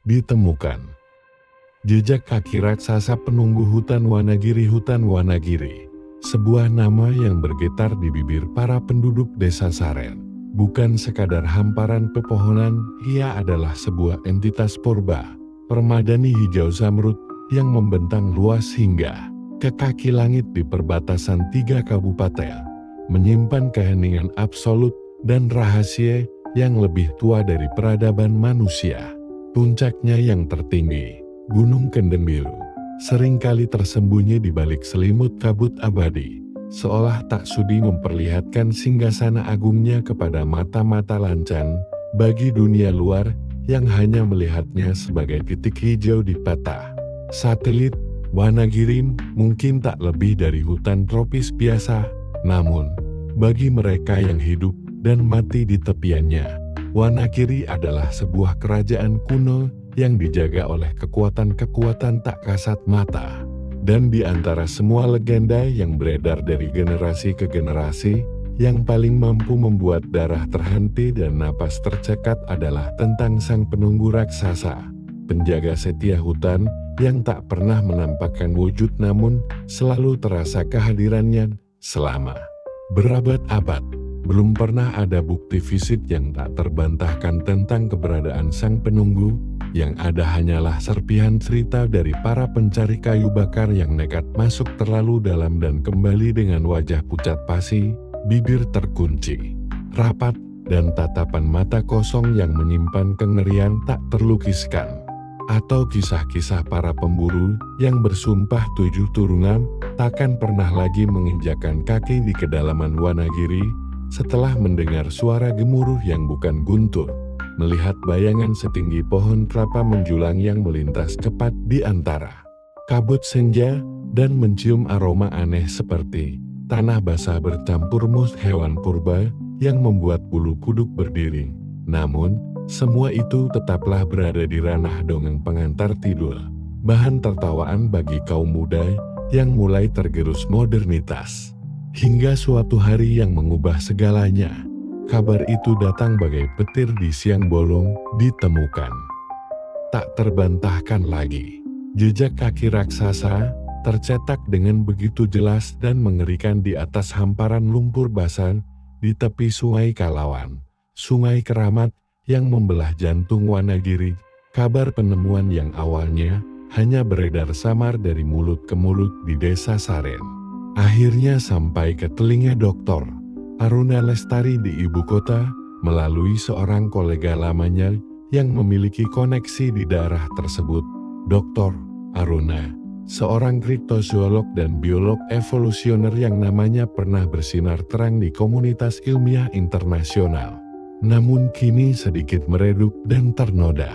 ditemukan. Jejak kaki raksasa penunggu hutan Wanagiri. Hutan Wanagiri, sebuah nama yang bergetar di bibir para penduduk desa Saren. Bukan sekadar hamparan pepohonan, ia adalah sebuah entitas purba, permadani hijau zamrud yang membentang luas hingga ke kaki langit di perbatasan 3 kabupaten, menyimpan keheningan absolut dan rahasia yang lebih tua dari peradaban manusia. Puncaknya yang tertinggi, Gunung Kendeng Biru, seringkali tersembunyi di balik selimut kabut abadi, seolah tak sudi memperlihatkan singgasana agungnya kepada mata-mata lancan bagi dunia luar yang hanya melihatnya sebagai titik hijau di peta satelit. Wanagiri mungkin tak lebih dari hutan tropis biasa, namun bagi mereka yang hidup dan mati di tepiannya, Wanagiri adalah sebuah kerajaan kuno yang dijaga oleh kekuatan-kekuatan tak kasat mata. Dan di antara semua legenda yang beredar dari generasi ke generasi, yang paling mampu membuat darah terhenti dan napas tercekat adalah tentang sang penunggu raksasa, penjaga setia hutan yang tak pernah menampakkan wujud namun selalu terasa kehadirannya selama berabad-abad. Belum pernah ada bukti fisik yang tak terbantahkan tentang keberadaan sang penunggu, yang ada hanyalah serpihan cerita dari para pencari kayu bakar yang nekat masuk terlalu dalam dan kembali dengan wajah pucat pasi, bibir terkunci rapat, dan tatapan mata kosong yang menyimpan kengerian tak terlukiskan. Atau kisah-kisah para pemburu yang bersumpah 7 turunan takkan pernah lagi menginjakan kaki di kedalaman Wanagiri, setelah mendengar suara gemuruh yang bukan guntur, melihat bayangan setinggi pohon kelapa menjulang yang melintas cepat di antara kabut senja, dan mencium aroma aneh seperti tanah basah bercampur mus hewan purba yang membuat bulu kuduk berdiri. Namun, semua itu tetaplah berada di ranah dongeng pengantar tidur, bahan tertawaan bagi kaum muda yang mulai tergerus modernitas. Hingga suatu hari yang mengubah segalanya, kabar itu datang bagai petir di siang bolong, ditemukan. Tak terbantahkan lagi, jejak kaki raksasa tercetak dengan begitu jelas dan mengerikan di atas hamparan lumpur basah di tepi Sungai Kalawan, Sungai Keramat yang membelah jantung Wanagiri. Kabar penemuan yang awalnya hanya beredar samar dari mulut ke mulut di desa Saren, akhirnya sampai ke telinga Dr. Aruna Lestari di ibu kota, melalui seorang kolega lamanya yang memiliki koneksi di daerah tersebut. Dr. Aruna, seorang kriptozoolog dan biolog evolusioner yang namanya pernah bersinar terang di komunitas ilmiah internasional, namun kini sedikit meredup dan ternoda.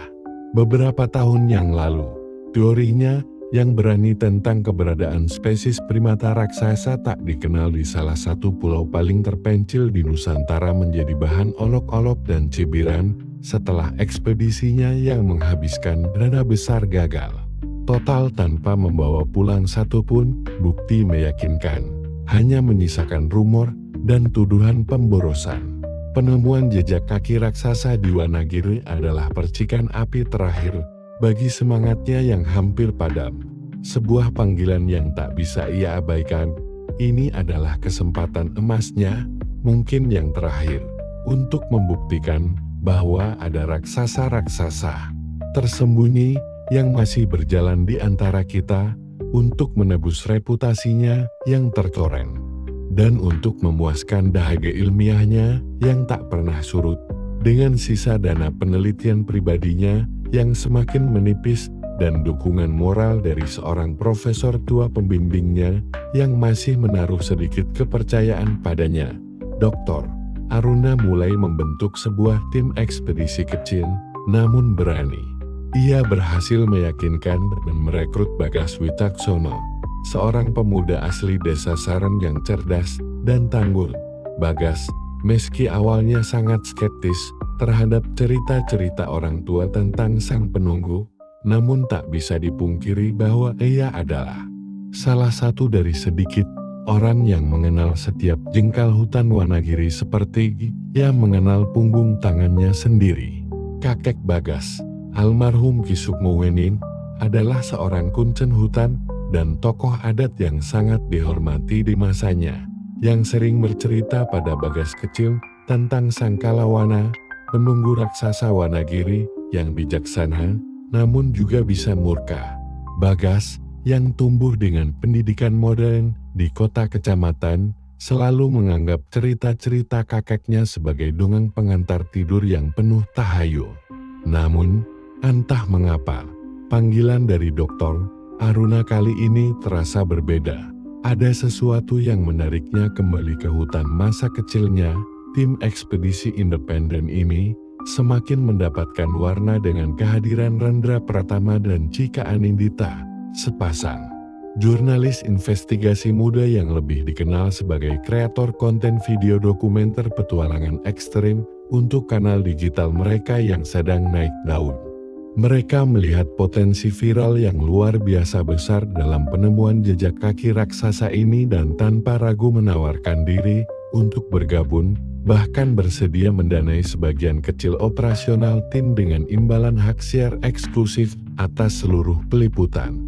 Beberapa tahun yang lalu, teorinya yang berani tentang keberadaan spesies primata raksasa tak dikenal di salah satu pulau paling terpencil di Nusantara menjadi bahan olok-olok dan cibiran setelah ekspedisinya yang menghabiskan dana besar gagal total tanpa membawa pulang satupun bukti meyakinkan, hanya menyisakan rumor dan tuduhan pemborosan. Penemuan jejak kaki raksasa di Wanagiri adalah percikan api terakhir bagi semangatnya yang hampir padam, sebuah panggilan yang tak bisa ia abaikan. Ini adalah kesempatan emasnya, mungkin yang terakhir, untuk membuktikan bahwa ada raksasa-raksasa tersembunyi yang masih berjalan di antara kita, untuk menebus reputasinya yang tercoreng, dan untuk memuaskan dahaga ilmiahnya yang tak pernah surut, dengan sisa dana penelitian pribadinya yang semakin menipis dan dukungan moral dari seorang profesor tua pembimbingnya yang masih menaruh sedikit kepercayaan padanya. Dr. Aruna mulai membentuk sebuah tim ekspedisi kecil, namun berani. Ia berhasil meyakinkan dan merekrut Bagas Witaksono, seorang pemuda asli desa Saren yang cerdas dan tangguh. Bagas, meski awalnya sangat skeptis terhadap cerita-cerita orang tua tentang sang penunggu, namun tak bisa dipungkiri bahwa ia adalah salah satu dari sedikit orang yang mengenal setiap jengkal hutan Wanagiri seperti ia mengenal punggung tangannya sendiri. Kakek Bagas, Almarhum Ki Sukmo Wening adalah seorang kuncen hutan dan tokoh adat yang sangat dihormati di masanya, yang sering bercerita pada Bagas kecil tentang Sangkalawana, penunggu raksasa Wanagiri yang bijaksana, namun juga bisa murka. Bagas, yang tumbuh dengan pendidikan modern di kota kecamatan, selalu menganggap cerita-cerita kakeknya sebagai dongeng pengantar tidur yang penuh tahayul. Namun, entah mengapa, panggilan dari Dr. Aruna kali ini terasa berbeda. Ada sesuatu yang menariknya kembali ke hutan masa kecilnya. Tim ekspedisi independen ini semakin mendapatkan warna dengan kehadiran Rendra Pratama dan Cika Anindita, sepasang jurnalis investigasi muda yang lebih dikenal sebagai kreator konten video dokumenter petualangan ekstrim untuk kanal digital mereka yang sedang naik daun. Mereka melihat potensi viral yang luar biasa besar dalam penemuan jejak kaki raksasa ini dan tanpa ragu menawarkan diri untuk bergabung, bahkan bersedia mendanai sebagian kecil operasional tim dengan imbalan hak siar eksklusif atas seluruh peliputan.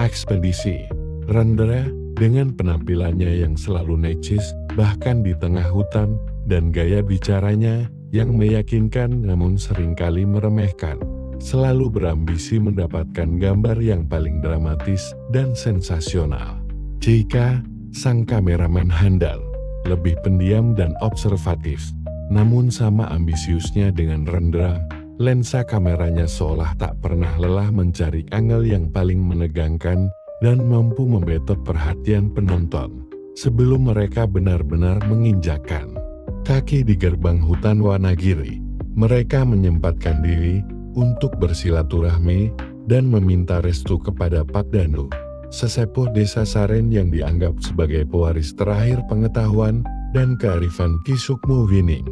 Ekspedisi Rendra dengan penampilannya yang selalu necis, bahkan di tengah hutan, dan gaya bicaranya yang meyakinkan namun seringkali meremehkan, selalu berambisi mendapatkan gambar yang paling dramatis dan sensasional. Cika, sang kameramen handal, lebih pendiam dan observatif, namun sama ambisiusnya dengan Rendra. Lensa kameranya seolah tak pernah lelah mencari angle yang paling menegangkan dan mampu membetot perhatian penonton. Sebelum mereka benar-benar menginjakkan kaki di gerbang hutan Wanagiri, mereka menyempatkan diri untuk bersilaturahmi dan meminta restu kepada Pak Danu, sesepuh desa Saren yang dianggap sebagai pewaris terakhir pengetahuan dan kearifan Ki Sukmo Wening.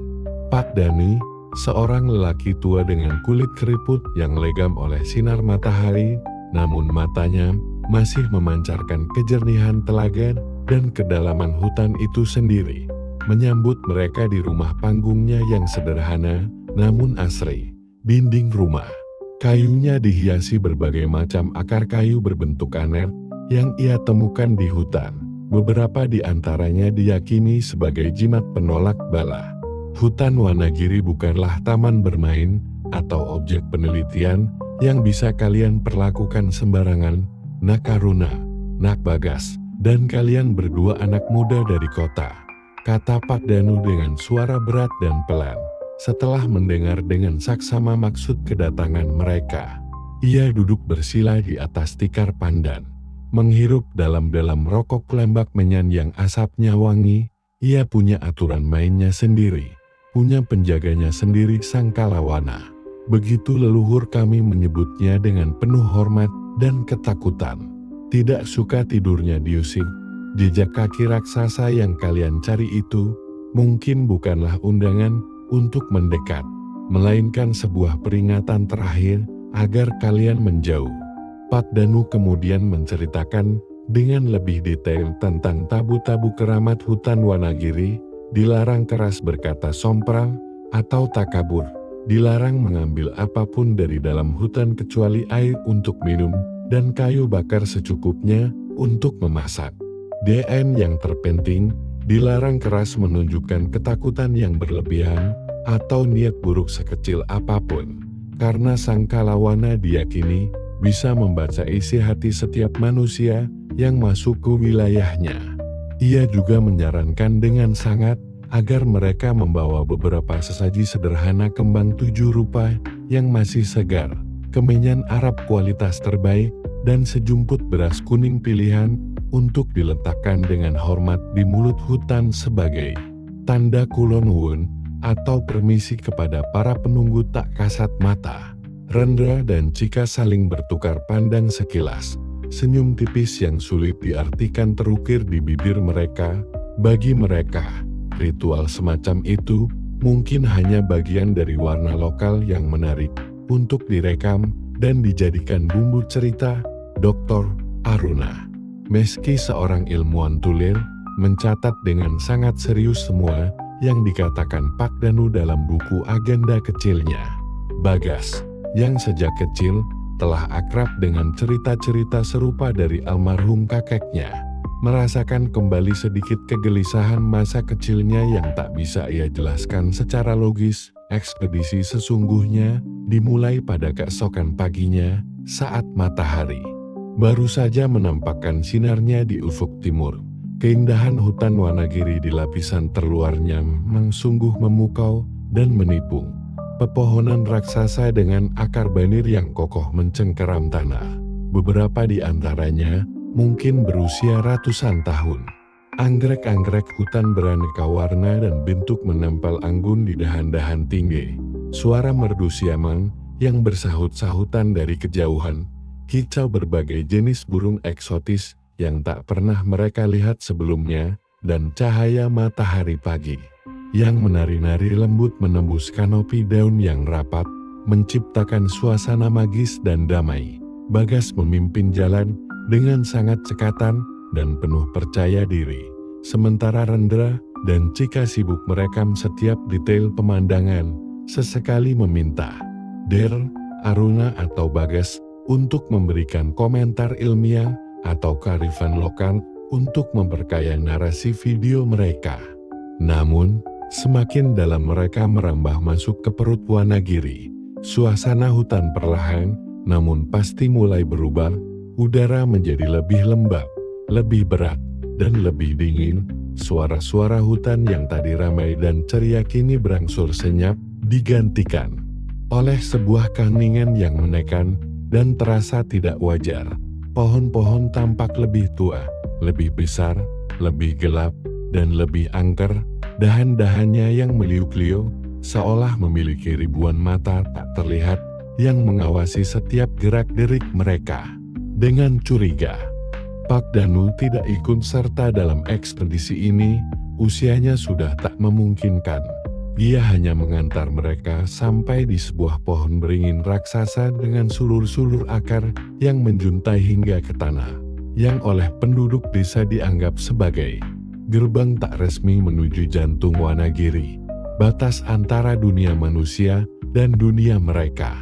Pak Danu, seorang lelaki tua dengan kulit keriput yang legam oleh sinar matahari, namun matanya masih memancarkan kejernihan telaga dan kedalaman hutan itu sendiri, menyambut mereka di rumah panggungnya yang sederhana, namun asri. Dinding rumah kayunya dihiasi berbagai macam akar kayu berbentuk aneh yang ia temukan di hutan. Beberapa di antaranya diyakini sebagai jimat penolak bala. Hutan Wanagiri bukanlah taman bermain atau objek penelitian yang bisa kalian perlakukan sembarangan. Nak Aruna, Nak Bagas, dan kalian berdua anak muda dari kota, kata Pak Danu dengan suara berat dan pelan. Setelah mendengar dengan saksama maksud kedatangan mereka, ia duduk bersila di atas tikar pandan, menghirup dalam-dalam rokok lembak menyan yang asapnya wangi. Ia punya aturan mainnya sendiri, punya penjaganya sendiri Sangkalawana. Begitu leluhur kami menyebutnya dengan penuh hormat dan ketakutan. Tidak suka tidurnya diusik. Jejak kaki raksasa yang kalian cari itu mungkin bukanlah undangan untuk mendekat, melainkan sebuah peringatan terakhir agar kalian menjauh. Pak Danu kemudian menceritakan dengan lebih detail tentang tabu-tabu keramat hutan Wanagiri. Dilarang keras berkata sompral atau takabur, dilarang mengambil apapun dari dalam hutan kecuali air untuk minum dan kayu bakar secukupnya untuk memasak. DN yang terpenting, dilarang keras menunjukkan ketakutan yang berlebihan atau niat buruk sekecil apapun, karena Sangkalawana diyakini bisa membaca isi hati setiap manusia yang masuk ke wilayahnya. Ia juga menyarankan dengan sangat agar mereka membawa beberapa sesaji sederhana kembang 7 rupa yang masih segar, kemenyan Arab kualitas terbaik, dan sejumput beras kuning pilihan untuk diletakkan dengan hormat di mulut hutan sebagai tanda kulon nuwun atau permisi kepada para penunggu tak kasat mata. Rendra dan Cika saling bertukar pandang sekilas. Senyum tipis yang sulit diartikan terukir di bibir mereka. Bagi mereka, ritual semacam itu mungkin hanya bagian dari warna lokal yang menarik untuk direkam dan dijadikan bumbu cerita. Dr. Aruna, meski seorang ilmuwan tulir, mencatat dengan sangat serius semua yang dikatakan Pak Danu dalam buku agenda kecilnya. Bagas, yang sejak kecil telah akrab dengan cerita-cerita serupa dari almarhum kakeknya, merasakan kembali sedikit kegelisahan masa kecilnya yang tak bisa ia jelaskan secara logis. Ekspedisi sesungguhnya dimulai pada keesokan paginya saat matahari baru saja menampakkan sinarnya di ufuk timur. Keindahan hutan Wanagiri di lapisan terluarnya memang sungguh memukau dan menipu. Pepohonan raksasa dengan akar banir yang kokoh mencengkeram tanah. Beberapa di antaranya mungkin berusia ratusan tahun. Anggrek-anggrek hutan beraneka warna dan bentuk menempel anggun di dahan-dahan tinggi. Suara merdu siamang yang bersahut-sahutan dari kejauhan. Kicau berbagai jenis burung eksotis yang tak pernah mereka lihat sebelumnya, dan cahaya matahari pagi yang menari-nari lembut menembus kanopi daun yang rapat, menciptakan suasana magis dan damai. Bagas memimpin jalan dengan sangat cekatan dan penuh percaya diri. Sementara Rendra dan Cika sibuk merekam setiap detail pemandangan, sesekali meminta Der, Aruna atau Bagas untuk memberikan komentar ilmiah atau kearifan lokal untuk memperkaya narasi video mereka. Namun, semakin dalam mereka merambah masuk ke perut Wanagiri, suasana hutan perlahan namun pasti mulai berubah. Udara menjadi lebih lembab, lebih berat, dan lebih dingin. Suara-suara hutan yang tadi ramai dan ceria kini berangsur senyap, digantikan oleh sebuah keheningan yang menekan dan terasa tidak wajar. Pohon-pohon tampak lebih tua, lebih besar, lebih gelap, dan lebih angker. Dahan-dahannya yang meliuk-liuk, seolah memiliki ribuan mata tak terlihat yang mengawasi setiap gerak-gerik mereka. Dengan curiga, Pak Danu tidak ikut serta dalam ekspedisi ini, usianya sudah tak memungkinkan. Dia hanya mengantar mereka sampai di sebuah pohon beringin raksasa dengan sulur-sulur akar yang menjuntai hingga ke tanah, yang oleh penduduk desa dianggap sebagai gerbang tak resmi menuju jantung Wanagiri, batas antara dunia manusia dan dunia mereka.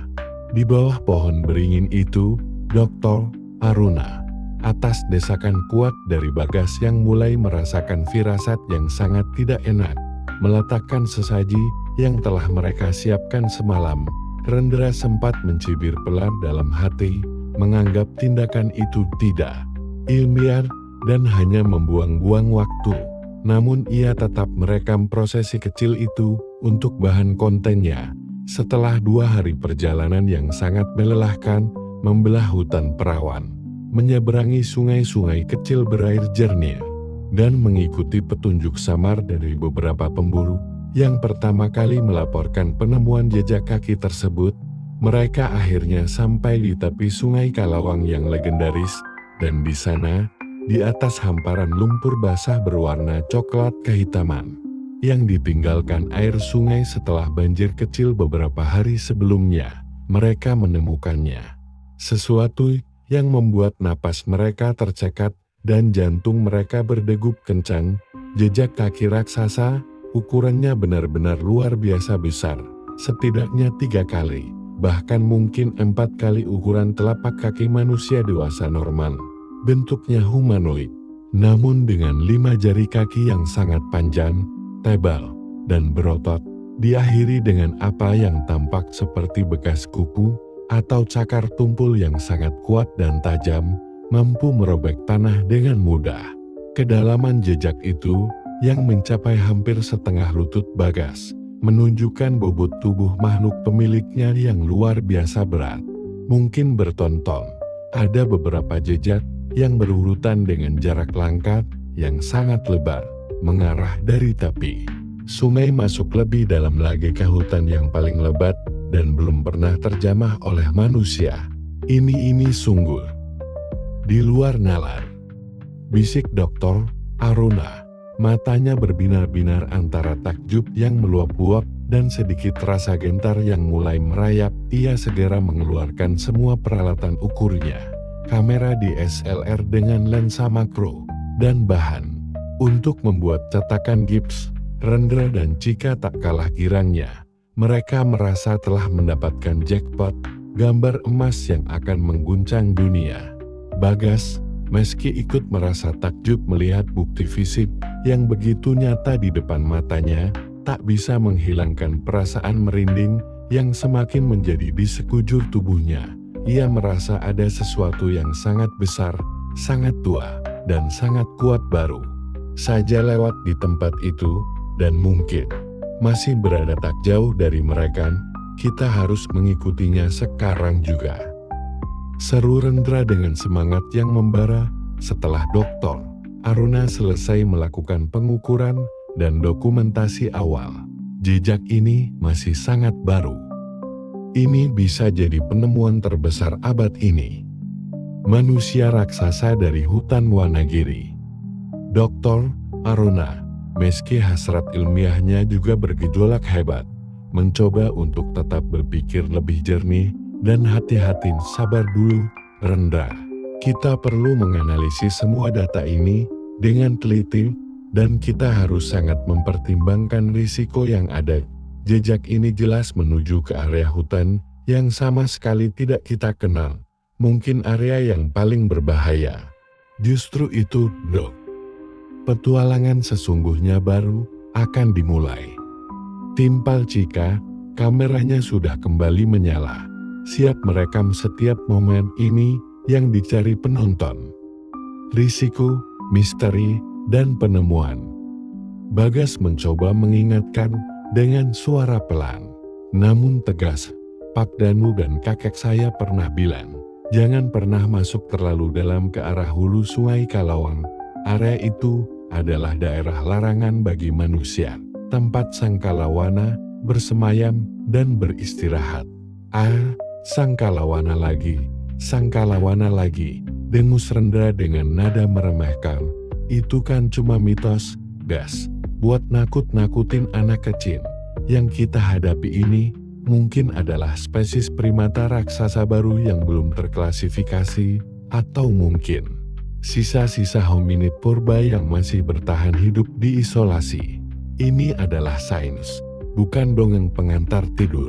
Di bawah pohon beringin itu, Dr. Aruna, atas desakan kuat dari Bagas yang mulai merasakan firasat yang sangat tidak enak, meletakkan sesaji yang telah mereka siapkan semalam. Rendra sempat mencibir pelan dalam hati, menganggap tindakan itu tidak ilmiah dan hanya membuang-buang waktu. Namun ia tetap merekam prosesi kecil itu untuk bahan kontennya. Setelah 2 hari perjalanan yang sangat melelahkan, membelah hutan perawan, menyeberangi sungai-sungai kecil berair jernih, dan mengikuti petunjuk samar dari beberapa pemburu yang pertama kali melaporkan penemuan jejak kaki tersebut, mereka akhirnya sampai di tepi sungai Kalawang yang legendaris, dan di sana, di atas hamparan lumpur basah berwarna coklat kehitaman, yang ditinggalkan air sungai setelah banjir kecil beberapa hari sebelumnya, mereka menemukannya. Sesuatu yang membuat napas mereka tercekat dan jantung mereka berdegup kencang. Jejak kaki raksasa, ukurannya benar-benar luar biasa besar, setidaknya 3 kali, bahkan mungkin 4 kali ukuran telapak kaki manusia dewasa normal. Bentuknya humanoid, namun dengan 5 jari kaki yang sangat panjang, tebal, dan berotot, diakhiri dengan apa yang tampak seperti bekas kuku atau cakar tumpul yang sangat kuat dan tajam, mampu merobek tanah dengan mudah. Kedalaman jejak itu, yang mencapai hampir setengah lutut Bagas, menunjukkan bobot tubuh makhluk pemiliknya yang luar biasa berat, mungkin berton-ton. Ada beberapa jejak yang berurutan dengan jarak langkah yang sangat lebar, mengarah dari tepi sungai masuk lebih dalam lagi ke hutan yang paling lebat dan belum pernah terjamah oleh manusia. Ini sungguh di luar nalar, bisik Dr. Aruna. Matanya berbinar-binar antara takjub yang meluap-luap dan sedikit rasa gentar yang mulai merayap. Ia segera mengeluarkan semua peralatan ukurnya, kamera DSLR dengan lensa makro, dan bahan untuk membuat cetakan gips. Rendra dan Cika tak kalah girangnya. Mereka merasa telah mendapatkan jackpot. gambar emas yang akan mengguncang dunia. Bagas, meski ikut merasa takjub melihat bukti fisik yang begitu nyata di depan matanya, tak bisa menghilangkan perasaan merinding yang semakin menjadi di sekujur tubuhnya. Ia merasa ada sesuatu yang sangat besar, sangat tua, dan sangat kuat baru saja lewat di tempat itu, dan mungkin masih berada tak jauh dari mereka. Kita harus mengikutinya sekarang juga, seru Rendra dengan semangat yang membara. Setelah Dr. Aruna selesai melakukan pengukuran dan dokumentasi awal, jejak ini masih sangat baru. Ini bisa jadi penemuan terbesar abad ini. Manusia raksasa dari hutan Wanagiri. Dr. Aruna, meski hasrat ilmiahnya juga bergejolak hebat, mencoba untuk tetap berpikir lebih jernih dan hati-hati. Sabar dulu, Rendra. Kita perlu menganalisis semua data ini dengan teliti, dan kita harus sangat mempertimbangkan risiko yang ada. Jejak ini jelas menuju ke area hutan yang sama sekali tidak kita kenal. Mungkin area yang paling berbahaya. Justru itu, Dok. Petualangan sesungguhnya baru akan dimulai. Timpal Cika, kameranya sudah kembali menyala, siap merekam setiap momen ini yang dicari penonton. Risiko, misteri, dan penemuan. Bagas mencoba mengingatkan dengan suara pelan, namun tegas. Pak Danu dan kakek saya pernah bilang, jangan pernah masuk terlalu dalam ke arah hulu Sungai Kalawang. Area itu adalah daerah larangan bagi manusia, tempat sang kalawana bersemayam dan beristirahat. Sang kalawana lagi, dengus Rendra dengan nada meremehkan. Itu kan cuma mitos, gas, buat nakut-nakutin anak kecil. Yang kita hadapi ini mungkin adalah spesies primata raksasa baru yang belum terklasifikasi, atau mungkin sisa-sisa hominid purba yang masih bertahan hidup di isolasi. Ini adalah sains, bukan dongeng pengantar tidur.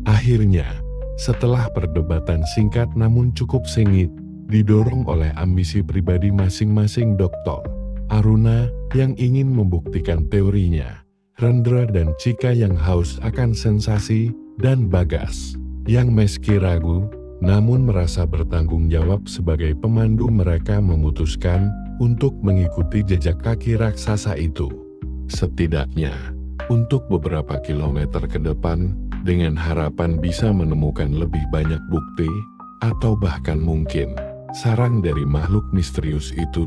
Akhirnya, setelah perdebatan singkat namun cukup sengit, didorong oleh ambisi pribadi masing-masing Dr. Aruna yang ingin membuktikan teorinya, Rendra dan Cika yang haus akan sensasi, dan Bagas yang meski ragu, namun merasa bertanggung jawab sebagai pemandu, mereka memutuskan untuk mengikuti jejak kaki raksasa itu. Setidaknya, untuk beberapa kilometer ke depan, dengan harapan bisa menemukan lebih banyak bukti, atau bahkan mungkin sarang dari makhluk misterius itu,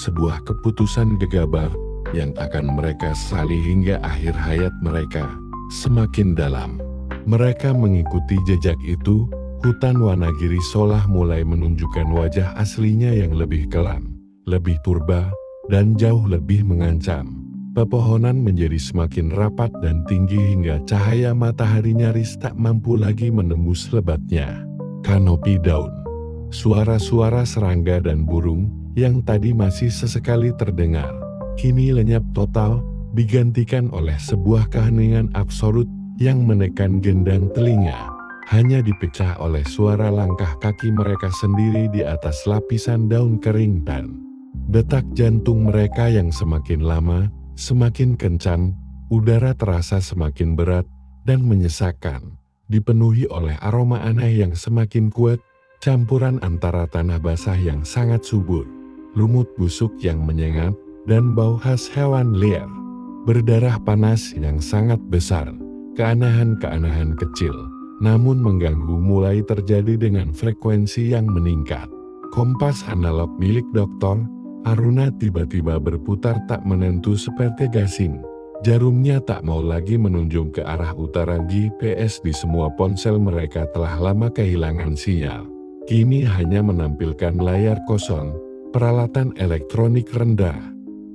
sebuah keputusan gegabah yang akan mereka sesali hingga akhir hayat mereka. Semakin dalam mereka mengikuti jejak itu, hutan Wanagiri seolah mulai menunjukkan wajah aslinya yang lebih kelam, lebih purba, dan jauh lebih mengancam. Pepohonan menjadi semakin rapat dan tinggi hingga cahaya matahari nyaris tak mampu lagi menembus lebatnya kanopi daun. Suara-suara serangga dan burung yang tadi masih sesekali terdengar, kini lenyap total, digantikan oleh sebuah keheningan absolut yang menekan gendang telinga. Hanya dipecah oleh suara langkah kaki mereka sendiri di atas lapisan daun kering dan detak jantung mereka yang semakin lama, semakin kencang. Udara terasa semakin berat dan menyesakkan, dipenuhi oleh aroma aneh yang semakin kuat, campuran antara tanah basah yang sangat subur, lumut busuk yang menyengat, dan bau khas hewan liar, berdarah panas yang sangat besar. Keanehan-keanehan kecil namun mengganggu mulai terjadi dengan frekuensi yang meningkat. Kompas analog milik Dr. Aruna tiba-tiba berputar tak menentu seperti gasing. Jarumnya tak mau lagi menunjuk ke arah utara. GPS di semua ponsel mereka telah lama kehilangan sinyal. Kini hanya menampilkan layar kosong, peralatan elektronik rendah,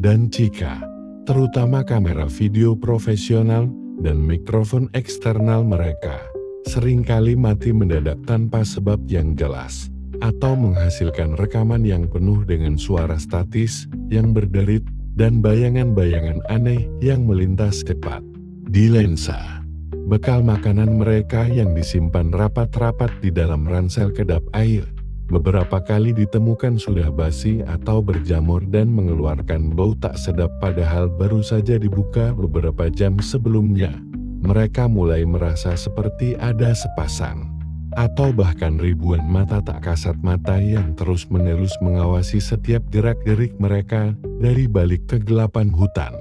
dan Cika, terutama kamera video profesional dan mikrofon eksternal mereka, seringkali mati mendadak tanpa sebab yang jelas, atau menghasilkan rekaman yang penuh dengan suara statis yang berderit dan bayangan-bayangan aneh yang melintas cepat di lensa. Bekal makanan mereka yang disimpan rapat-rapat di dalam ransel kedap air, beberapa kali ditemukan sudah basi atau berjamur dan mengeluarkan bau tak sedap padahal baru saja dibuka beberapa jam sebelumnya. Mereka mulai merasa seperti ada sepasang atau bahkan ribuan mata tak kasat mata yang terus-menerus mengawasi setiap gerak-gerik mereka dari balik kegelapan hutan.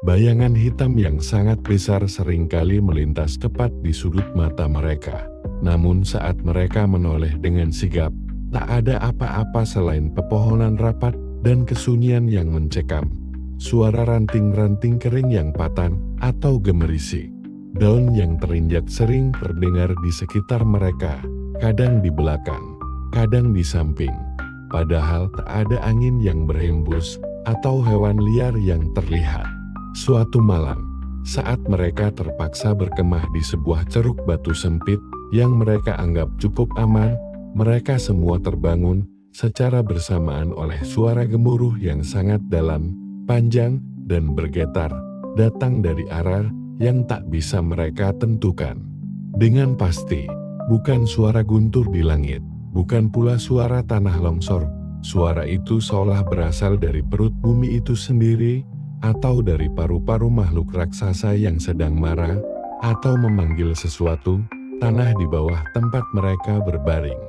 Bayangan hitam yang sangat besar seringkali melintas tepat di sudut mata mereka. Namun saat mereka menoleh dengan sigap, tak ada apa-apa selain pepohonan rapat dan kesunyian yang mencekam. Suara ranting-ranting kering yang patan atau gemerisik. Daun yang terinjak sering terdengar di sekitar mereka, kadang di belakang, kadang di samping. Padahal tak ada angin yang berhembus atau hewan liar yang terlihat. Suatu malam, saat mereka terpaksa berkemah di sebuah ceruk batu sempit yang mereka anggap cukup aman, mereka semua terbangun secara bersamaan oleh suara gemuruh yang sangat dalam, panjang, dan bergetar, datang dari arah yang tak bisa mereka tentukan. Dengan pasti, bukan suara guntur di langit, bukan pula suara tanah longsor. Suara itu seolah berasal dari perut bumi itu sendiri, atau dari paru-paru makhluk raksasa yang sedang marah, atau memanggil sesuatu, tanah di bawah tempat mereka berbaring.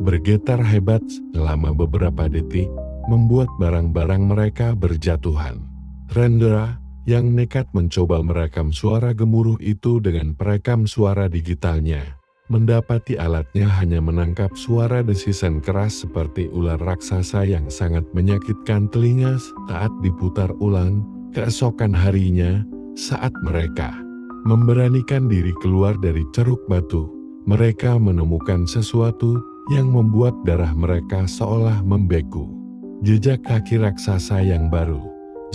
Bergetar hebat selama beberapa detik, membuat barang-barang mereka berjatuhan. Rendra, yang nekat mencoba merekam suara gemuruh itu dengan perekam suara digitalnya, mendapati alatnya hanya menangkap suara desisan keras seperti ular raksasa yang sangat menyakitkan telinga saat diputar ulang. Keesokan harinya, saat mereka memberanikan diri keluar dari ceruk batu, mereka menemukan sesuatu yang membuat darah mereka seolah membeku. Jejak kaki raksasa yang baru,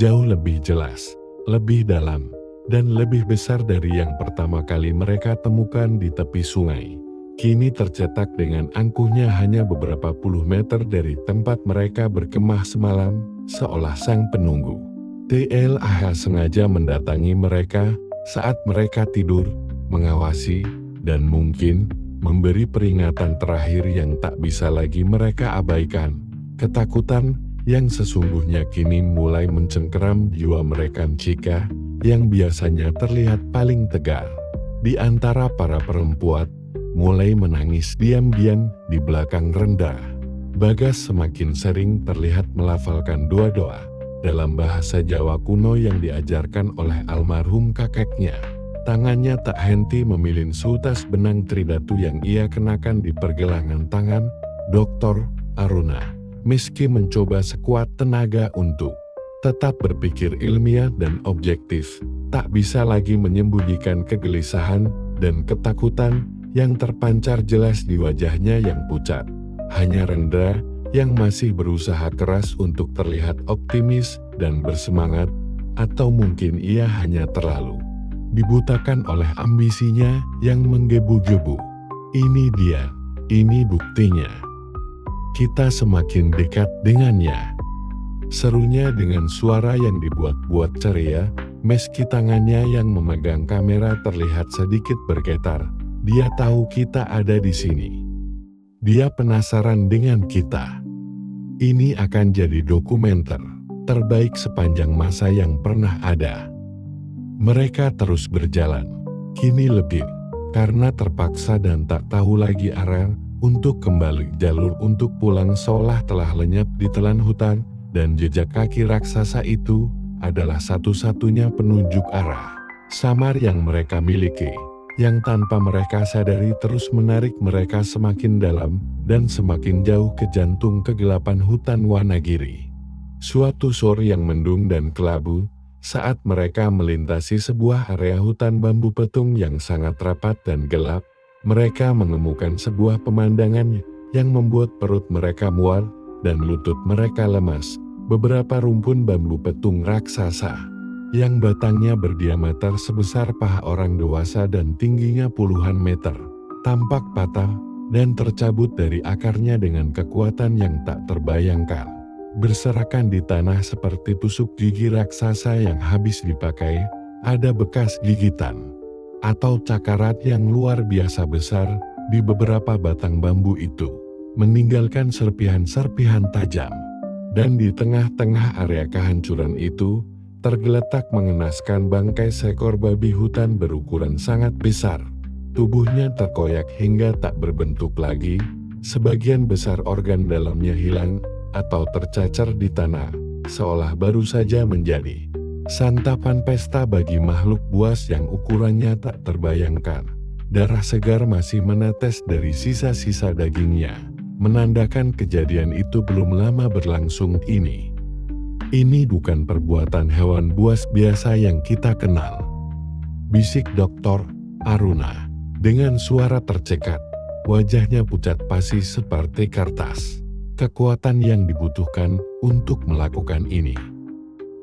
jauh lebih jelas, lebih dalam, dan lebih besar dari yang pertama kali mereka temukan di tepi sungai. Kini tercetak dengan angkuhnya hanya beberapa puluh meter dari tempat mereka berkemah semalam, seolah sang penunggu TLAH sengaja mendatangi mereka saat mereka tidur, mengawasi, dan mungkin memberi peringatan terakhir yang tak bisa lagi mereka abaikan. Ketakutan yang sesungguhnya kini mulai mencengkeram jiwa mereka jika yang biasanya terlihat paling tegar. Di antara para perempuan, mulai menangis diam-diam di belakang Rendra. Bagas semakin sering terlihat melafalkan doa-doa dalam bahasa Jawa kuno yang diajarkan oleh almarhum kakeknya. Tangannya tak henti memilin seutas benang tridatu yang ia kenakan di pergelangan tangan Dr. Aruna. Meski mencoba sekuat tenaga untuk tetap berpikir ilmiah dan objektif, tak bisa lagi menyembunyikan kegelisahan dan ketakutan yang terpancar jelas di wajahnya yang pucat. Hanya Rendra yang masih berusaha keras untuk terlihat optimis dan bersemangat, atau mungkin ia hanya terlalu dibutakan oleh ambisinya yang menggebu-gebu. Ini dia, ini buktinya. Kita semakin dekat dengannya. Serunya dengan suara yang dibuat-buat ceria, meski tangannya yang memegang kamera terlihat sedikit bergetar. Dia tahu kita ada di sini. Dia penasaran dengan kita. Ini akan jadi dokumenter terbaik sepanjang masa yang pernah ada. Mereka terus berjalan, kini lebih, karena terpaksa dan tak tahu lagi arah untuk kembali jalur untuk pulang seolah telah lenyap di telan hutan, dan jejak kaki raksasa itu adalah satu-satunya penunjuk arah samar yang mereka miliki, yang tanpa mereka sadari terus menarik mereka semakin dalam dan semakin jauh ke jantung kegelapan hutan Wanagiri. Suatu sore yang mendung dan kelabu, saat mereka melintasi sebuah area hutan bambu petung yang sangat rapat dan gelap, mereka menemukan sebuah pemandangan yang membuat perut mereka mual dan lutut mereka lemas. Beberapa rumpun bambu petung raksasa yang batangnya berdiameter sebesar paha orang dewasa dan tingginya puluhan meter, tampak patah dan tercabut dari akarnya dengan kekuatan yang tak terbayangkan. Berserakan di tanah seperti tusuk gigi raksasa yang habis dipakai, ada bekas gigitan. atau cakarat yang luar biasa besar di beberapa batang bambu itu, meninggalkan serpihan-serpihan tajam. Dan di tengah-tengah area kehancuran itu, tergeletak mengenaskan bangkai seekor babi hutan berukuran sangat besar. Tubuhnya terkoyak hingga tak berbentuk lagi, sebagian besar organ dalamnya hilang atau tercacar di tanah, seolah baru saja menjadi santapan pesta bagi makhluk buas yang ukurannya tak terbayangkan. Darah segar masih menetes dari sisa-sisa dagingnya, menandakan kejadian itu belum lama berlangsung ini. Ini bukan perbuatan hewan buas biasa yang kita kenal, bisik Dr. Aruna. Dengan suara tercekat, wajahnya pucat pasi seperti kertas. Kekuatan yang dibutuhkan untuk melakukan ini,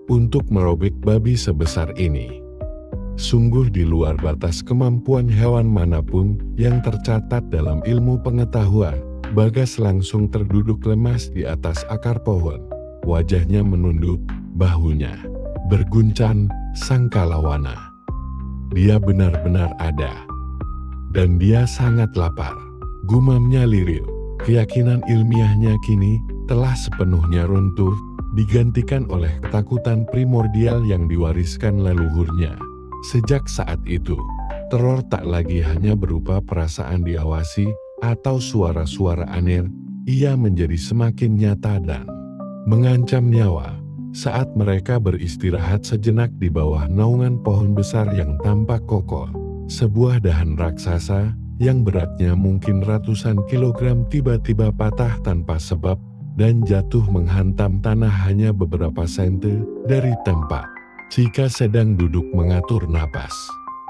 untuk merobek babi sebesar ini, sungguh di luar batas kemampuan hewan manapun yang tercatat dalam ilmu pengetahuan. Bagas langsung terduduk lemas di atas akar pohon. Wajahnya menunduk, bahunya berguncang sangkalawana. Dia benar-benar ada. Dan dia sangat lapar. Gumamnya lirih. Keyakinan ilmiahnya kini telah sepenuhnya runtuh, digantikan oleh ketakutan primordial yang diwariskan leluhurnya. Sejak saat itu, teror tak lagi hanya berupa perasaan diawasi atau suara-suara aneh, ia menjadi semakin nyata dan mengancam nyawa. Saat mereka beristirahat sejenak di bawah naungan pohon besar yang tampak kokoh, sebuah dahan raksasa yang beratnya mungkin ratusan kilogram tiba-tiba patah tanpa sebab dan jatuh menghantam tanah hanya beberapa senti dari tempat Cika sedang duduk mengatur napas.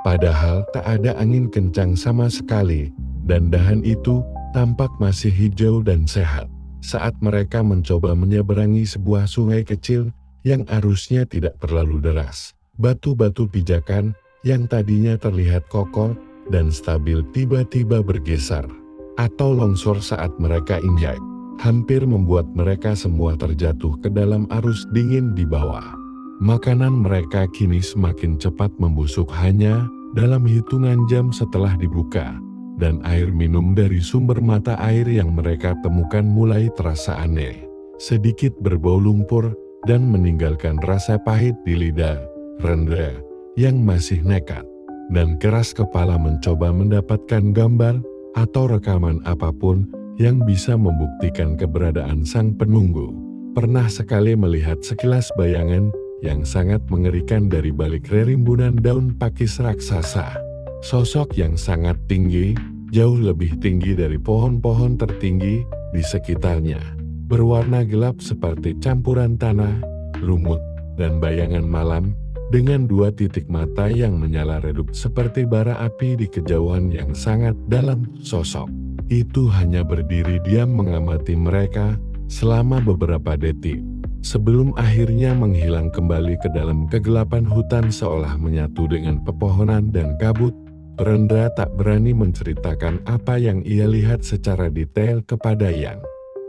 Padahal tak ada angin kencang sama sekali, dan dahan itu tampak masih hijau dan sehat. Saat mereka mencoba menyeberangi sebuah sungai kecil yang arusnya tidak terlalu deras, batu-batu pijakan yang tadinya terlihat kokoh dan stabil tiba-tiba bergeser atau longsor saat mereka injak, hampir membuat mereka semua terjatuh ke dalam arus dingin di bawah. Makanan mereka kini semakin cepat membusuk hanya dalam hitungan jam setelah dibuka, dan air minum dari sumber mata air yang mereka temukan mulai terasa aneh, sedikit berbau lumpur dan meninggalkan rasa pahit di lidah. Rendra yang masih nekat dan keras kepala mencoba mendapatkan gambar atau rekaman apapun yang bisa membuktikan keberadaan sang penunggu. Pernah sekali melihat sekilas bayangan yang sangat mengerikan dari balik rerimbunan daun pakis raksasa. Sosok yang sangat tinggi, jauh lebih tinggi dari pohon-pohon tertinggi di sekitarnya, berwarna gelap seperti campuran tanah, lumut, dan bayangan malam, dengan dua titik mata yang menyala redup seperti bara api di kejauhan yang sangat dalam. Sosok itu hanya berdiri diam mengamati mereka selama beberapa detik, sebelum akhirnya menghilang kembali ke dalam kegelapan hutan seolah menyatu dengan pepohonan dan kabut. Rendra tak berani menceritakan apa yang ia lihat secara detail kepada yang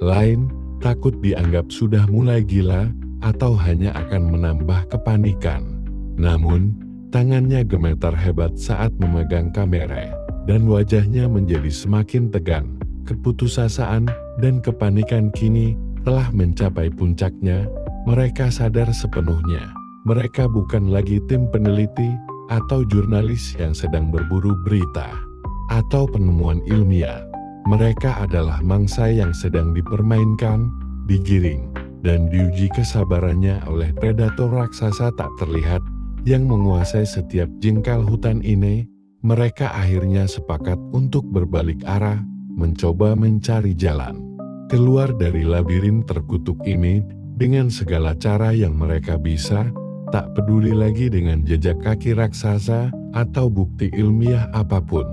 lain, takut dianggap sudah mulai gila atau hanya akan menambah kepanikan. Namun, tangannya gemetar hebat saat memegang kamera, dan wajahnya menjadi semakin tegang. Keputusasaan dan kepanikan kini telah mencapai puncaknya. Mereka sadar sepenuhnya, mereka bukan lagi tim peneliti atau jurnalis yang sedang berburu berita atau penemuan ilmiah. Mereka adalah mangsa yang sedang dipermainkan, digiring, dan diuji kesabarannya oleh predator raksasa tak terlihat yang menguasai setiap jengkal hutan ini. Mereka akhirnya sepakat untuk berbalik arah, mencoba mencari jalan keluar dari labirin terkutuk ini dengan segala cara yang mereka bisa, tak peduli lagi dengan jejak kaki raksasa atau bukti ilmiah apapun.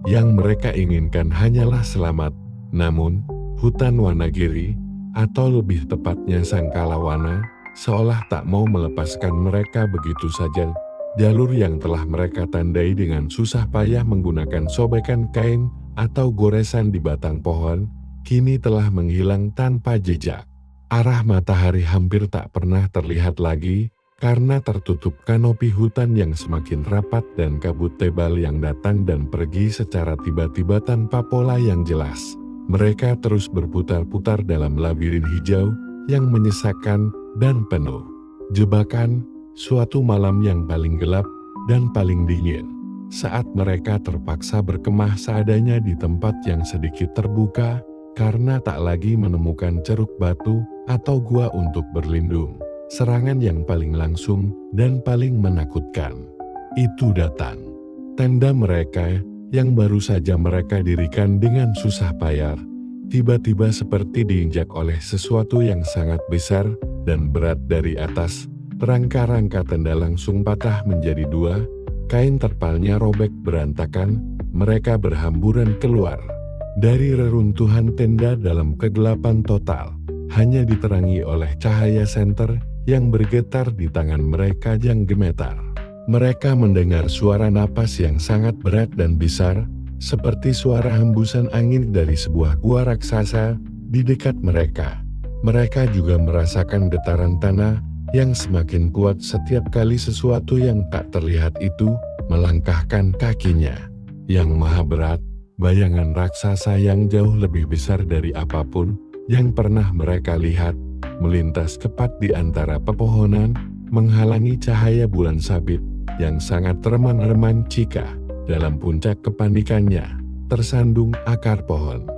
Yang mereka inginkan hanyalah selamat. Namun, hutan Wanagiri, atau lebih tepatnya Sangkalawana, seolah tak mau melepaskan mereka begitu saja. Jalur yang telah mereka tandai dengan susah payah menggunakan sobekan kain atau goresan di batang pohon, kini telah menghilang tanpa jejak. Arah matahari hampir tak pernah terlihat lagi, karena tertutup kanopi hutan yang semakin rapat dan kabut tebal yang datang dan pergi secara tiba-tiba tanpa pola yang jelas. Mereka terus berputar-putar dalam labirin hijau yang menyesakkan dan penuh jebakan, suatu malam yang paling gelap dan paling dingin. Saat mereka terpaksa berkemah seadanya di tempat yang sedikit terbuka, karena tak lagi menemukan ceruk batu atau gua untuk berlindung. Serangan yang paling langsung dan paling menakutkan itu datang. Tenda mereka yang baru saja mereka dirikan dengan susah payah, tiba-tiba seperti diinjak oleh sesuatu yang sangat besar dan berat dari atas. Rangka-rangka tenda langsung patah menjadi dua, kain terpalnya robek berantakan, mereka berhamburan keluar dari reruntuhan tenda dalam kegelapan total, hanya diterangi oleh cahaya senter yang bergetar di tangan mereka yang gemetar. Mereka mendengar suara napas yang sangat berat dan besar, seperti suara hembusan angin dari sebuah gua raksasa di dekat mereka. Mereka juga merasakan getaran tanah yang semakin kuat setiap kali sesuatu yang tak terlihat itu melangkahkan kakinya. Yang maha berat, bayangan raksasa yang jauh lebih besar dari apapun yang pernah mereka lihat, melintas tepat di antara pepohonan, menghalangi cahaya bulan sabit yang sangat remang-remang. Cika, dalam puncak kepanikannya, tersandung akar pohon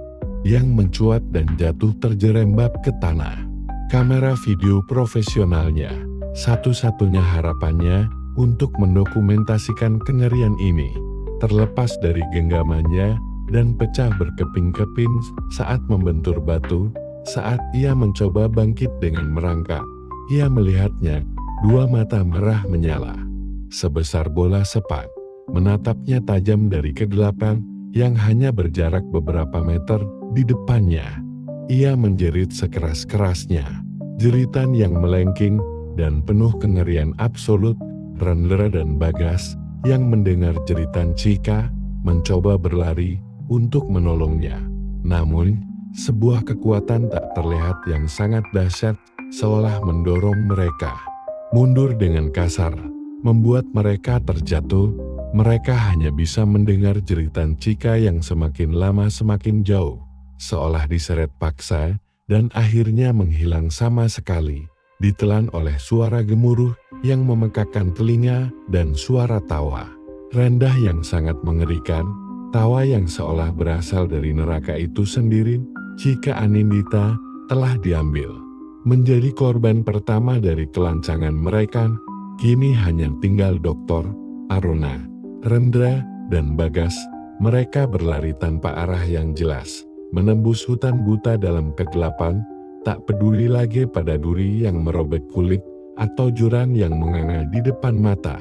yang mencuat dan jatuh terjerembab ke tanah. Kamera video profesionalnya, satu-satunya harapannya untuk mendokumentasikan kengerian ini, terlepas dari genggamannya dan pecah berkeping-keping saat membentur batu. Saat ia mencoba bangkit dengan merangkak, ia melihatnya, dua mata merah menyala sebesar bola sepak, menatapnya tajam dari kegelapan yang hanya berjarak beberapa meter di depannya. Ia menjerit sekeras-kerasnya, jeritan yang melengking dan penuh kengerian absolut. Rendra dan Bagas yang mendengar jeritan Cika mencoba berlari untuk menolongnya, namun sebuah kekuatan tak terlihat yang sangat dahsyat seolah mendorong mereka mundur dengan kasar, membuat mereka terjatuh. Mereka hanya bisa mendengar jeritan Cika yang semakin lama semakin jauh, seolah diseret paksa dan akhirnya menghilang sama sekali, ditelan oleh suara gemuruh yang memekakkan telinga dan suara tawa rendah yang sangat mengerikan, tawa yang seolah berasal dari neraka itu sendiri. Cika Anindita telah diambil menjadi korban pertama dari kelancangan mereka. Kini hanya tinggal Dr. Aruna, Rendra, dan Bagas. Mereka berlari tanpa arah yang jelas, menembus hutan buta dalam kegelapan, tak peduli lagi pada duri yang merobek kulit atau jurang yang menganga di depan mata.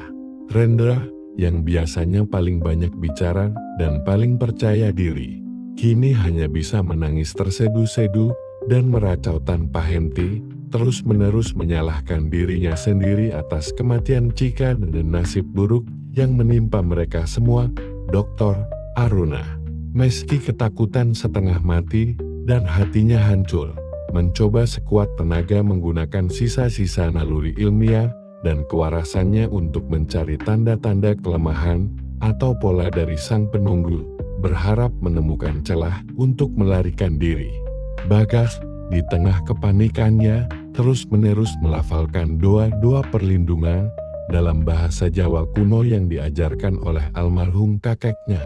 Rendra, yang biasanya paling banyak bicara dan paling percaya diri, kini hanya bisa menangis tersedu-sedu dan meracau tanpa henti, terus-menerus menyalahkan dirinya sendiri atas kematian Cika dan nasib buruk yang menimpa mereka semua. Dr. Aruna, meski ketakutan setengah mati dan hatinya hancur, mencoba sekuat tenaga menggunakan sisa-sisa naluri ilmiah dan kewarasannya untuk mencari tanda-tanda kelemahan atau pola dari sang penunggu, berharap menemukan celah untuk melarikan diri. Bagas, di tengah kepanikannya, terus-menerus melafalkan doa-doa perlindungan dalam bahasa Jawa kuno yang diajarkan oleh almarhum kakeknya,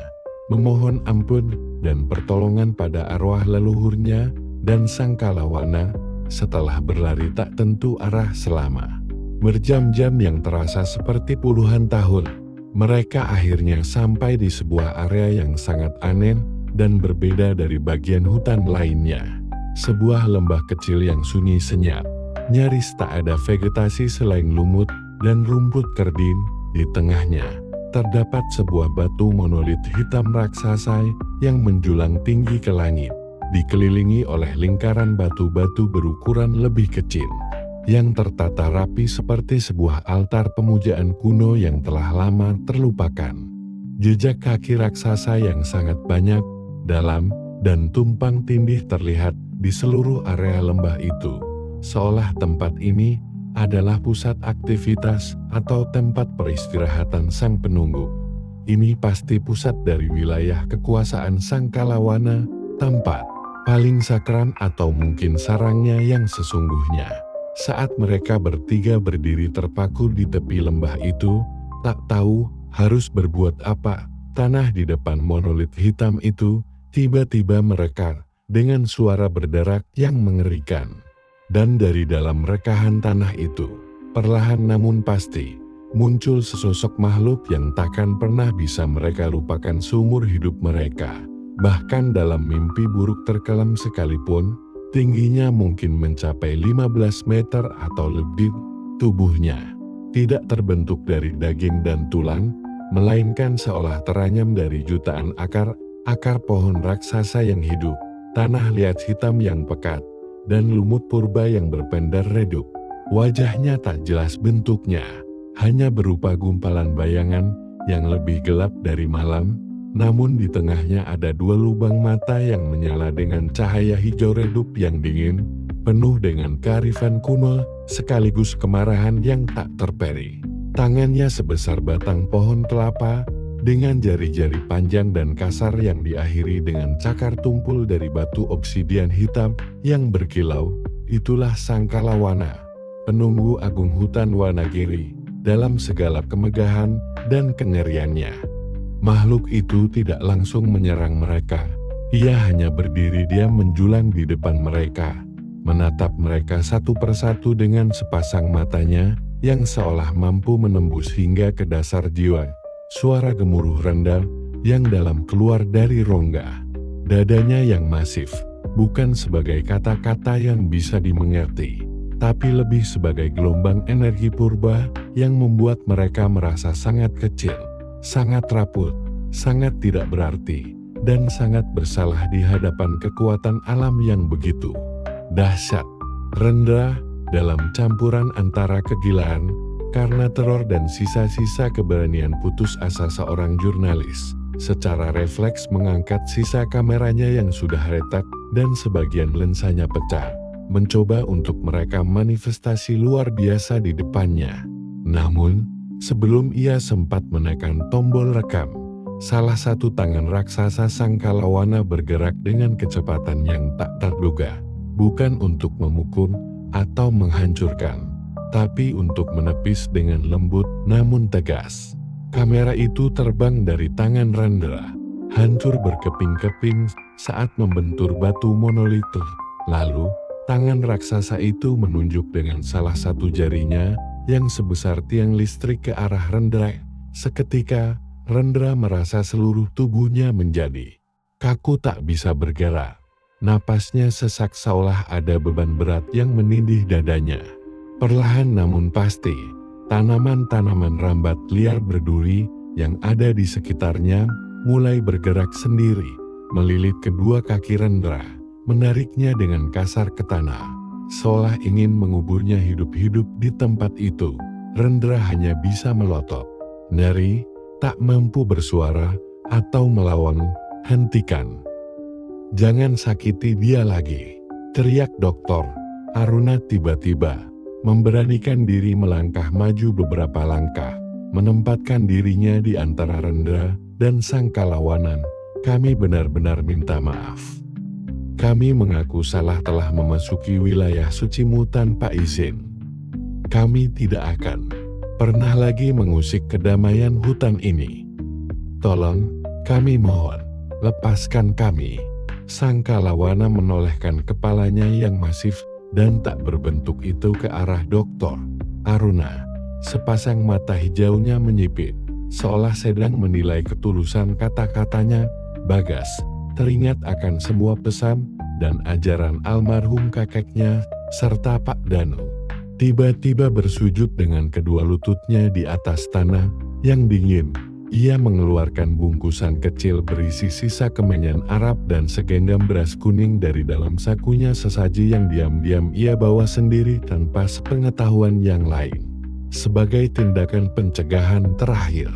memohon ampun dan pertolongan pada arwah leluhurnya dan sang kalawana. Setelah berlari tak tentu arah selama berjam-jam yang terasa seperti puluhan tahun, mereka akhirnya sampai di sebuah area yang sangat aneh dan berbeda dari bagian hutan lainnya. Sebuah lembah kecil yang sunyi senyap, nyaris tak ada vegetasi selain lumut dan rumput kerdin. Di tengahnya terdapat sebuah batu monolit hitam raksasa yang menjulang tinggi ke langit, dikelilingi oleh lingkaran batu-batu berukuran lebih kecil yang tertata rapi seperti sebuah altar pemujaan kuno yang telah lama terlupakan. Jejak kaki raksasa yang sangat banyak, dalam, dan tumpang tindih terlihat di seluruh area lembah itu, seolah tempat ini adalah pusat aktivitas atau tempat peristirahatan sang penunggu. Ini pasti pusat dari wilayah kekuasaan sang Kalawana, tempat paling sakral atau mungkin sarangnya yang sesungguhnya. Saat mereka bertiga berdiri terpaku di tepi lembah itu, tak tahu harus berbuat apa, tanah di depan monolit hitam itu tiba-tiba merekah dengan suara berderak yang mengerikan. Dan dari dalam rekahan tanah itu, perlahan namun pasti, muncul sesosok makhluk yang takkan pernah bisa mereka lupakan seumur hidup mereka. Bahkan dalam mimpi buruk terkelam sekalipun, tingginya mungkin mencapai 15 meter atau lebih. Tubuhnya tidak terbentuk dari daging dan tulang, melainkan seolah teranyam dari jutaan akar pohon raksasa yang hidup, tanah liat hitam yang pekat, dan lumut purba yang berpendar redup. Wajahnya tak jelas bentuknya, hanya berupa gumpalan bayangan yang lebih gelap dari malam, namun di tengahnya ada dua lubang mata yang menyala dengan cahaya hijau redup yang dingin, penuh dengan kearifan kuno sekaligus kemarahan yang tak terperi. Tangannya sebesar batang pohon kelapa, dengan jari-jari panjang dan kasar yang diakhiri dengan cakar tumpul dari batu obsidian hitam yang berkilau. Itulah sang Kalawana, penunggu agung hutan Wanagiri, dalam segala kemegahan dan kengeriannya. Makhluk itu tidak langsung menyerang mereka. Ia hanya berdiri diam menjulang di depan mereka, menatap mereka satu persatu dengan sepasang matanya yang seolah mampu menembus hingga ke dasar jiwa. Suara gemuruh rendah yang dalam keluar dari rongga dadanya yang masif, bukan sebagai kata-kata yang bisa dimengerti, tapi lebih sebagai gelombang energi purba yang membuat mereka merasa sangat kecil, sangat rapuh, sangat tidak berarti, dan sangat bersalah di hadapan kekuatan alam yang begitu dahsyat. Rendra dalam campuran antara kegilaan karena teror dan sisa-sisa keberanian putus asa seorang jurnalis, secara refleks mengangkat sisa kameranya yang sudah retak dan sebagian lensanya pecah, mencoba untuk merekam manifestasi luar biasa di depannya. Namun, sebelum ia sempat menekan tombol rekam, salah satu tangan raksasa sang Kalawana bergerak dengan kecepatan yang tak terduga, bukan untuk memukul atau menghancurkan, tapi untuk menepis dengan lembut namun tegas. Kamera itu terbang dari tangan Rendra, hancur berkeping-keping saat membentur batu monolitus. Lalu, tangan raksasa itu menunjuk dengan salah satu jarinya yang sebesar tiang listrik ke arah Rendra. Seketika, Rendra merasa seluruh tubuhnya menjadi kaku, tak bisa bergerak. Napasnya sesak seolah ada beban berat yang menindih dadanya. Perlahan namun pasti, tanaman-tanaman rambat liar berduri yang ada di sekitarnya mulai bergerak sendiri, melilit kedua kaki Rendra, menariknya dengan kasar ke tanah, seolah ingin menguburnya hidup-hidup di tempat itu. Rendra hanya bisa melotot, nyeri, tak mampu bersuara atau melawan. "Hentikan! Jangan sakiti dia lagi!" teriak Doktor Aruna tiba-tiba, memberanikan diri melangkah maju beberapa langkah, menempatkan dirinya di antara Rendra dan sang Kalawanan. "Kami benar-benar minta maaf. Kami mengaku salah telah memasuki wilayah sucimu tanpa izin. Kami tidak akan pernah lagi mengusik kedamaian hutan ini. Tolong, kami mohon, lepaskan kami." Sang Kalawana menolehkan kepalanya yang masif dan tak berbentuk itu ke arah Doktor Aruna. Sepasang mata hijaunya menyipit, seolah sedang menilai ketulusan kata-katanya. Bagas teringat akan semua pesan dan ajaran almarhum kakeknya serta Pak Danu. Tiba-tiba bersujud dengan kedua lututnya di atas tanah yang dingin. Ia mengeluarkan bungkusan kecil berisi sisa kemenyan Arab dan segenggam beras kuning dari dalam sakunya, sesaji yang diam-diam ia bawa sendiri tanpa sepengetahuan yang lain. Sebagai tindakan pencegahan terakhir,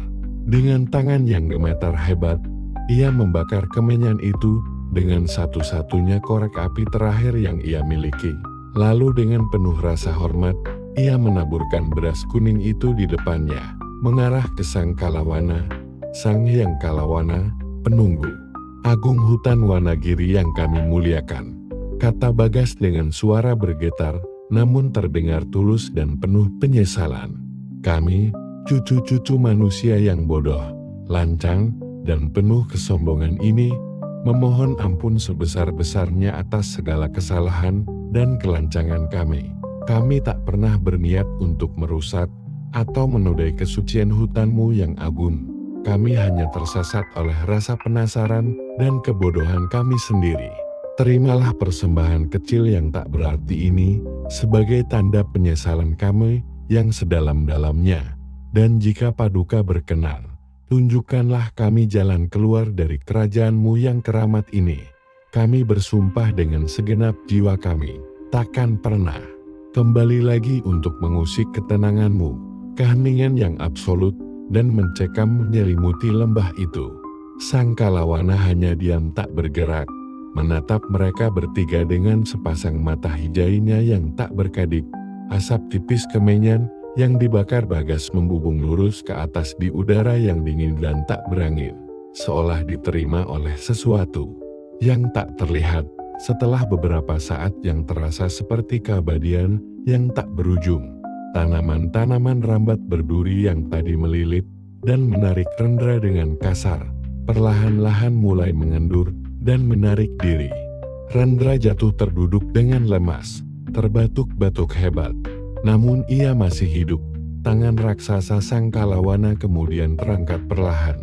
dengan tangan yang gemetar hebat, ia membakar kemenyan itu dengan satu-satunya korek api terakhir yang ia miliki. Lalu dengan penuh rasa hormat, Ia menaburkan beras kuning itu di depannya, mengarah ke Sang Kalawana, Sang Hyang Kalawana, penunggu agung hutan Wanagiri yang kami muliakan, kata Bagas dengan suara bergetar, namun terdengar tulus dan penuh penyesalan. Kami, cucu-cucu manusia yang bodoh, lancang, dan penuh kesombongan ini, memohon ampun sebesar-besarnya atas segala kesalahan dan kelancangan kami. Kami tak pernah berniat untuk merusak atau menodai kesucian hutanmu yang agung. Kami hanya tersesat oleh rasa penasaran dan kebodohan kami sendiri. Terimalah persembahan kecil yang tak berarti ini sebagai tanda penyesalan kami yang sedalam-dalamnya. Dan jika Paduka berkenan, tunjukkanlah kami jalan keluar dari kerajaanmu yang keramat ini. Kami bersumpah dengan segenap jiwa kami, takkan pernah kembali lagi untuk mengusik ketenanganmu, keheningan yang absolut, dan mencekam menyelimuti lembah itu. Sang Kalawana hanya diam tak bergerak, menatap mereka bertiga dengan sepasang mata hijaunya yang tak berkedip. Asap tipis kemenyan yang dibakar Bagas membubung lurus ke atas di udara yang dingin dan tak berangin, seolah diterima oleh sesuatu yang tak terlihat. Setelah beberapa saat yang terasa seperti keabadian yang tak berujung, tanaman-tanaman rambat berduri yang tadi melilit dan menarik Rendra dengan kasar, perlahan-lahan mulai mengendur dan menarik diri. Rendra jatuh terduduk dengan lemas, terbatuk-batuk hebat. Namun ia masih hidup. Tangan raksasa Sang Kalawana kemudian terangkat perlahan,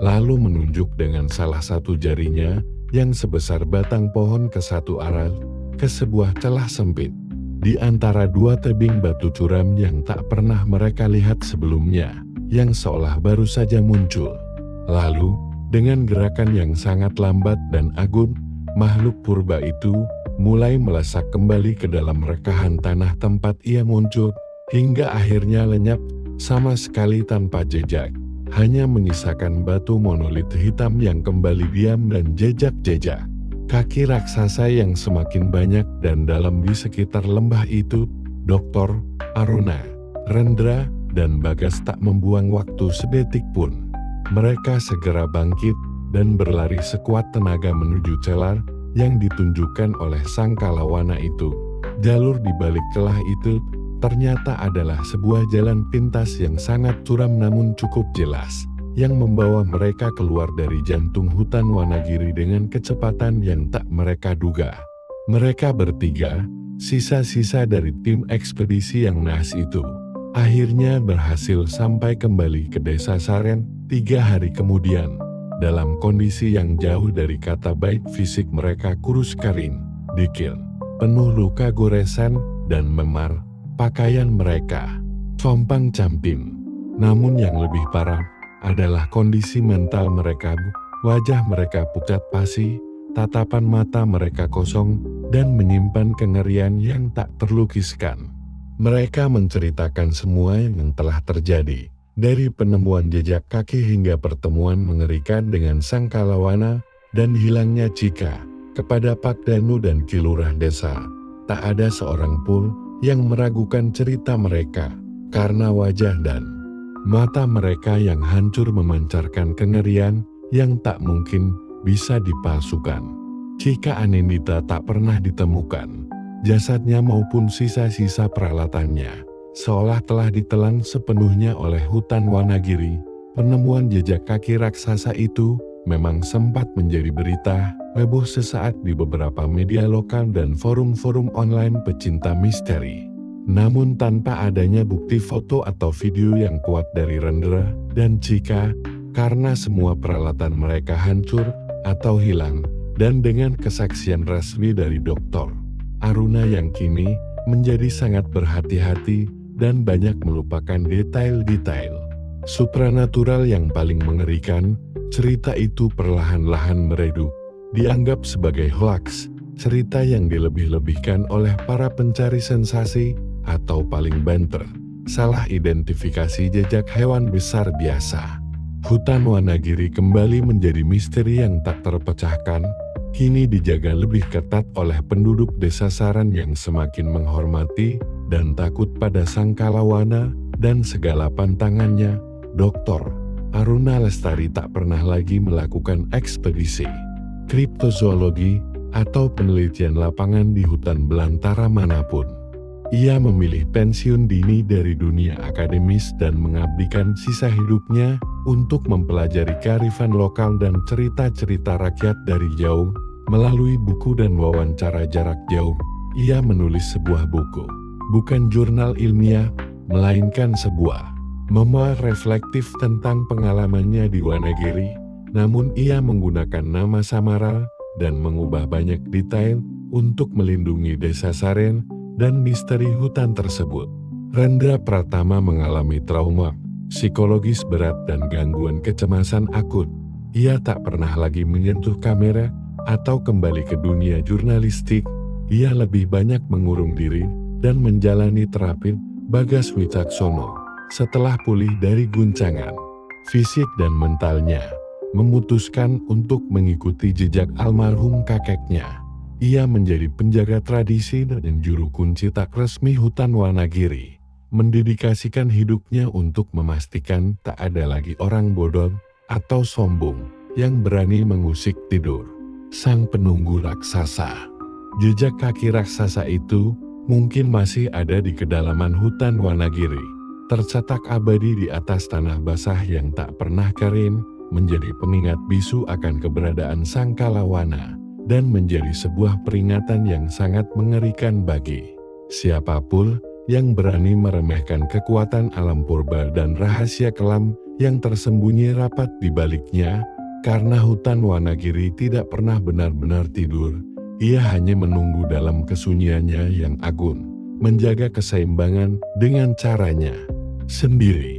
lalu menunjuk dengan salah satu jarinya yang sebesar batang pohon ke satu arah, ke sebuah celah sempit di antara dua tebing batu curam yang tak pernah mereka lihat sebelumnya, yang seolah baru saja muncul. Lalu, dengan gerakan yang sangat lambat dan agun, makhluk purba itu mulai melesak kembali ke dalam rekahan tanah tempat ia muncul, hingga akhirnya lenyap sama sekali tanpa jejak. Hanya menyisakan batu monolit hitam yang kembali diam dan jejak-jejak kaki raksasa yang semakin banyak dan dalam di sekitar lembah itu. Dr. Aruna, Rendra, dan Bagas tak membuang waktu sedetik pun. Mereka segera bangkit dan berlari sekuat tenaga menuju celah yang ditunjukkan oleh Sang Kalawana itu. Jalur di balik celah itu ternyata adalah sebuah jalan pintas yang sangat curam namun cukup jelas, yang membawa mereka keluar dari jantung hutan Wanagiri dengan kecepatan yang tak mereka duga. Mereka bertiga, sisa-sisa dari tim ekspedisi yang naas itu, akhirnya berhasil sampai kembali ke Desa Saren 3 hari kemudian, dalam kondisi yang jauh dari kata baik. Fisik mereka kurus kering, dekil, penuh luka goresan, dan memar. Pakaian mereka compang-camping. Namun yang lebih parah adalah kondisi mental mereka. Wajah mereka pucat pasi, tatapan mata mereka kosong, dan menyimpan kengerian yang tak terlukiskan. Mereka menceritakan semua yang telah terjadi, dari penemuan jejak kaki hingga pertemuan mengerikan dengan Sang Kalawana dan hilangnya Cika, kepada Pak Danu dan Kilurah desa. Tak ada seorang pun yang meragukan cerita mereka, karena wajah dan mata mereka yang hancur memancarkan kengerian yang tak mungkin bisa dipalsukan. Cika Anindita tak pernah ditemukan, jasadnya maupun sisa-sisa peralatannya, seolah telah ditelan sepenuhnya oleh hutan Wanagiri. Penemuan jejak kaki raksasa itu memang sempat menjadi berita heboh sesaat di beberapa media lokal dan forum-forum online pecinta misteri. Namun tanpa adanya bukti foto atau video yang kuat dari Rendra dan Cika, karena semua peralatan mereka hancur atau hilang, dan dengan kesaksian resmi dari Dr. Aruna yang kini menjadi sangat berhati-hati dan banyak melupakan detail-detail supranatural yang paling mengerikan. Cerita itu perlahan-lahan meredup, dianggap sebagai hoaks, cerita yang dilebih-lebihkan oleh para pencari sensasi, atau paling banter, salah identifikasi jejak hewan besar biasa. Hutan Wanagiri kembali menjadi misteri yang tak terpecahkan, kini dijaga lebih ketat oleh penduduk Desa Saran yang semakin menghormati dan takut pada sangkalawana dan segala pantangannya, Dr. Aruna Lestari tak pernah lagi melakukan ekspedisi kriptozoologi atau penelitian lapangan di hutan belantara manapun. Ia memilih pensiun dini dari dunia akademis dan mengabdikan sisa hidupnya untuk mempelajari kearifan lokal dan cerita-cerita rakyat dari jauh. Melalui buku dan wawancara jarak jauh, ia menulis sebuah buku, bukan jurnal ilmiah, melainkan sebuah memoir reflektif tentang pengalamannya di Wonogiri. Namun ia menggunakan nama samaran dan mengubah banyak detail untuk melindungi Desa Saren dan misteri hutan tersebut. Rendra Pratama mengalami trauma psikologis berat dan gangguan kecemasan akut. Ia tak pernah lagi menyentuh kamera atau kembali ke dunia jurnalistik. Ia lebih banyak mengurung diri dan menjalani terapi Bagas Wicaksono. Setelah pulih dari guncangan fisik dan mentalnya, memutuskan untuk mengikuti jejak almarhum kakeknya. Ia menjadi penjaga tradisi dan juru kunci tak resmi hutan Wonogiri, mendedikasikan hidupnya untuk memastikan tak ada lagi orang bodoh atau sombong yang berani mengusik tidur sang penunggu raksasa. Jejak kaki raksasa itu mungkin masih ada di kedalaman hutan Wonogiri, tercetak abadi di atas tanah basah yang tak pernah kering, menjadi pengingat bisu akan keberadaan sangkalawana, dan menjadi sebuah peringatan yang sangat mengerikan bagi siapapun yang berani meremehkan kekuatan alam purba dan rahasia kelam yang tersembunyi rapat di baliknya. Karena hutan Wonogiri tidak pernah benar-benar tidur, ia hanya menunggu dalam kesunyiannya yang agung, menjaga keseimbangan dengan caranya sendiri.